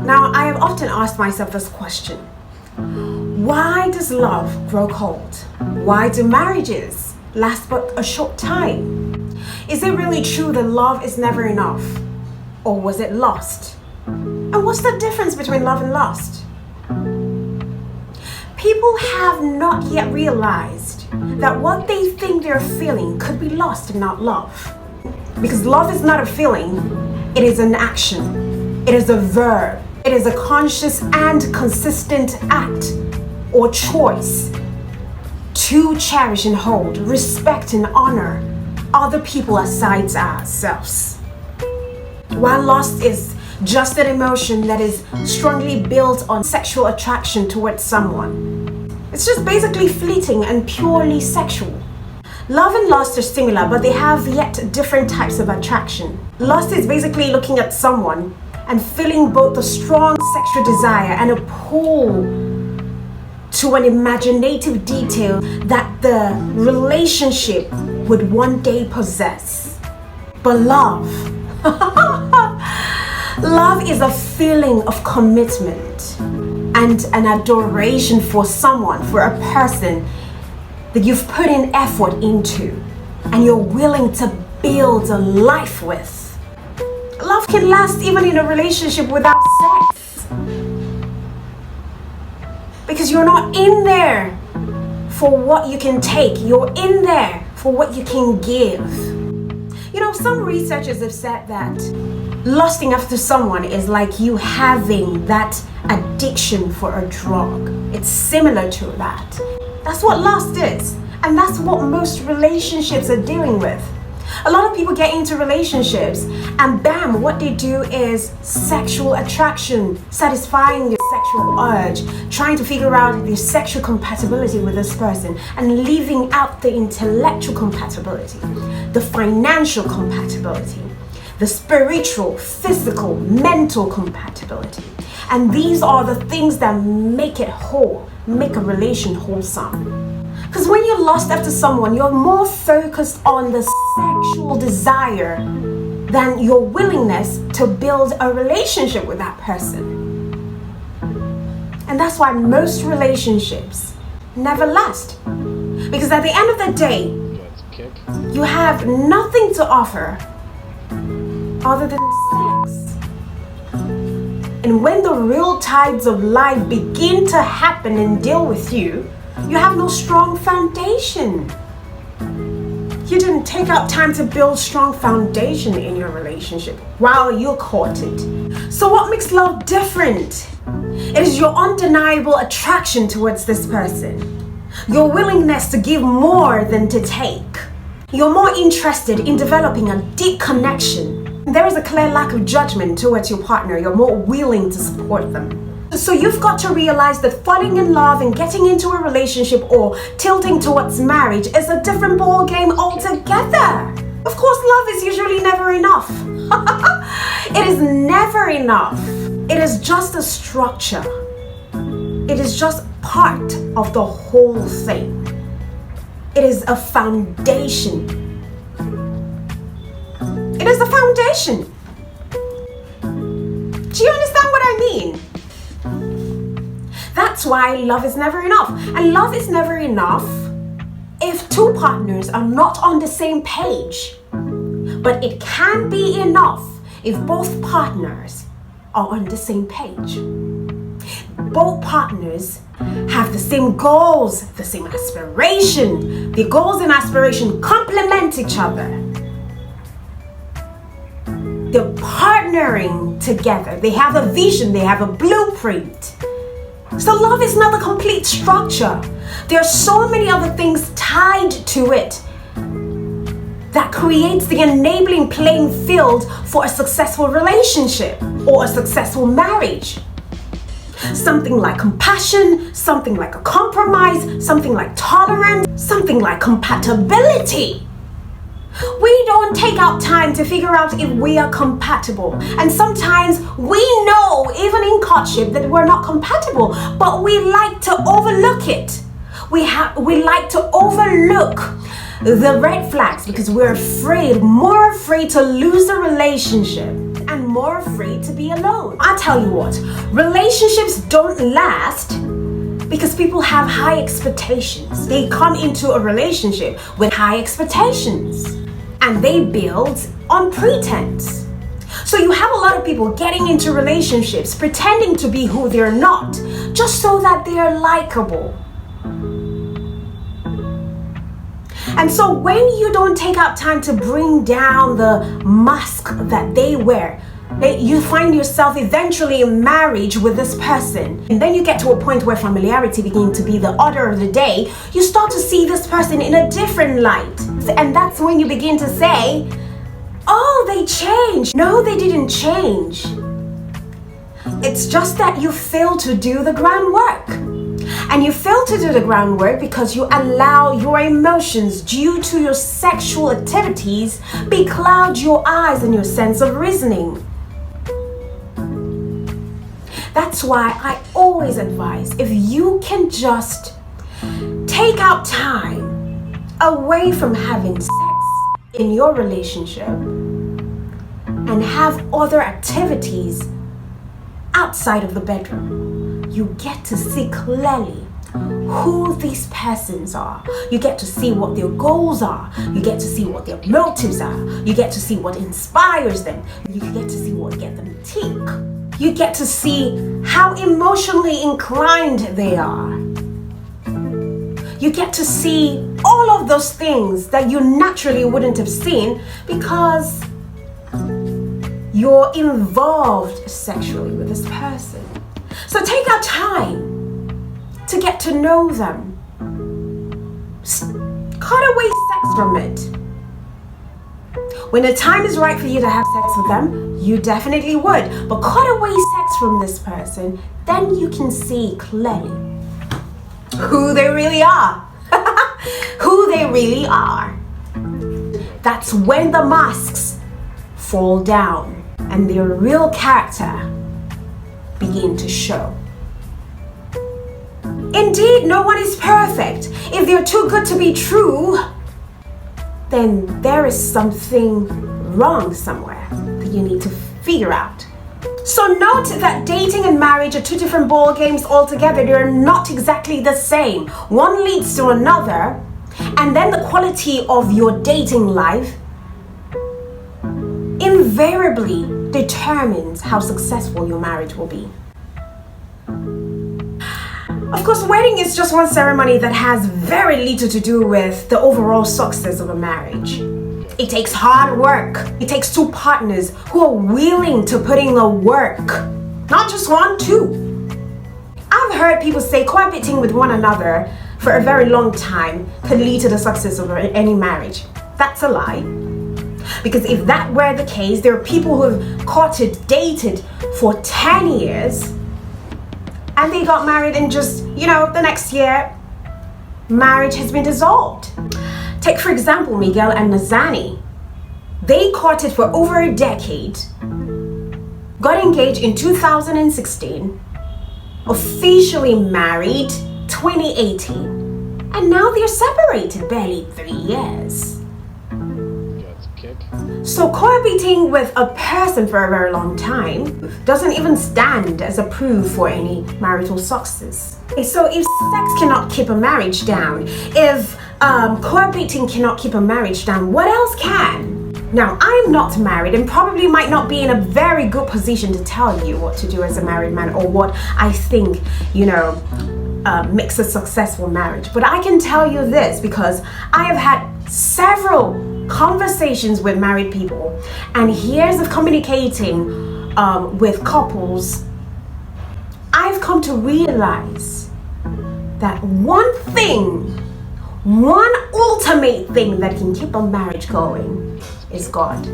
Now, I have often asked myself this question. Why does love grow cold? Why do marriages last but a short time? Is it really true that love is never enough? Or was it lost? And what's the difference between love and lust? People have not yet realized that what they think they're feeling could be lost and not love. Because love is not a feeling, it is an action. It is a verb. It is a conscious and consistent act or choice to cherish and hold, respect and honor other people aside ourselves. While lust is just an emotion that is strongly built on sexual attraction towards someone, it's just basically fleeting and purely sexual. Love and lust are similar, but they have yet different types of attraction. Lust is basically looking at someone and feeling both a strong sexual desire and a pull to an imaginative detail that the relationship would one day possess. But love, love is a feeling of commitment and an adoration for someone, for a person that you've put in effort into and you're willing to build a life with. Love can last even in a relationship without sex. Because you're not in there for what you can take. You're in there for what you can give. You know, some researchers have said that lusting after someone is like you having that addiction for a drug. It's similar to that. That's what lust is. And that's what most relationships are dealing with. A lot of people get into relationships and bam, what they do is sexual attraction, satisfying your sexual urge, trying to figure out the sexual compatibility with this person and leaving out the intellectual compatibility, the financial compatibility, the spiritual, physical, mental compatibility. And these are the things that make it whole, make a relation wholesome. Because when you lust after someone, you're more focused on the sexual desire than your willingness to build a relationship with that person. And that's why most relationships never last. Because at the end of the day, you have nothing to offer other than sex. And when the real tides of life begin to happen and deal with you, you have no strong foundation. You didn't take out time to build strong foundation in your relationship while you courted. So what makes love different? It is your undeniable attraction towards this person. Your willingness to give more than to take. You're more interested in developing a deep connection. There is a clear lack of judgment towards your partner. You're more willing to support them. So you've got to realize that falling in love and getting into a relationship or tilting towards marriage is a different ball game altogether. Of course, love is usually never enough. It is never enough. It is just a structure. It is just part of the whole thing. It is a foundation. It is a foundation. Do you understand what I mean? That's why love is never enough. And love is never enough if two partners are not on the same page. But it can be enough if both partners are on the same page. Both partners have the same goals, the same aspiration. The goals and aspiration complement each other. They're partnering together. They have a vision, they have a blueprint. So love is not a complete structure. There are so many other things tied to it that creates the enabling playing field for a successful relationship or a successful marriage. Something like compassion, something like a compromise, something like tolerance, something like compatibility. We don't take out time to figure out if we are compatible. And sometimes we know, even in courtship, that we're not compatible, but we like to overlook it. We like to overlook the red flags because we're afraid, more afraid to lose a relationship. And and more afraid to be alone. I tell you what, relationships don't last because people have high expectations. They come into a relationship with high expectations and they build on pretense. So you have a lot of people getting into relationships pretending to be who they're not, just so that they're likable. And so when you don't take out time to bring down the mask that they wear, you find yourself eventually in marriage with this person. And then you get to a point where familiarity begins to be the order of the day. You start to see this person in a different light. And that's when you begin to say, oh, they changed. No, they didn't change. It's just that you failed to do the groundwork. And you fail to do the groundwork because you allow your emotions due to your sexual activities becloud your eyes and your sense of reasoning. That's why I always advise, if you can just take out time away from having sex in your relationship and have other activities outside of the bedroom, you get to see clearly who these persons are. You get to see what their goals are. You get to see what their motives are. You get to see what inspires them. You get to see what gets them tick. You get to see how emotionally inclined they are. You get to see all of those things that you naturally wouldn't have seen because you're involved sexually with this person. So take out time to get to know them. Cut away sex from it. When the time is right for you to have sex with them, you definitely would. But cut away sex from this person, then you can see clearly who they really are. Who they really are. That's when the masks fall down and their real character begin to show. Indeed, no one is perfect. If they're too good to be true, then there is something wrong somewhere that you need to figure out. So note that dating and marriage are two different ball games altogether. They're not exactly the same. One leads to another, and then the quality of your dating life invariably determines how successful your marriage will be. Of course, wedding is just one ceremony that has very little to do with the overall success of a marriage. It takes hard work. It takes two partners who are willing to put in the work. Not just one, two. I've heard people say cohabiting with one another for a very long time could lead to the success of any marriage. That's a lie. Because if that were the case, there are people who have courted, dated for 10 years and they got married and just, the next year, marriage has been dissolved. Take, for example, Miguel and Nazani. They courted for over a decade, got engaged in 2016, officially married 2018, and now they're separated barely 3 years. So cohabiting with a person for a very long time doesn't even stand as a proof for any marital success. So if sex cannot keep a marriage down, if cohabiting cannot keep a marriage down, what else can? Now, I'm not married and probably might not be in a very good position to tell you what to do as a married man or what I think, makes a successful marriage. But I can tell you this because I have had several conversations with married people and years of communicating with couples. I've come to realize that one ultimate thing that can keep a marriage going is God.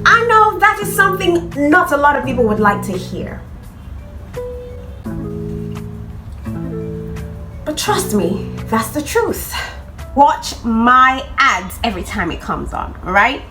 I know that is something not a lot of people would like to hear. But trust me, that's the truth. Watch my ads every time it comes on, all right?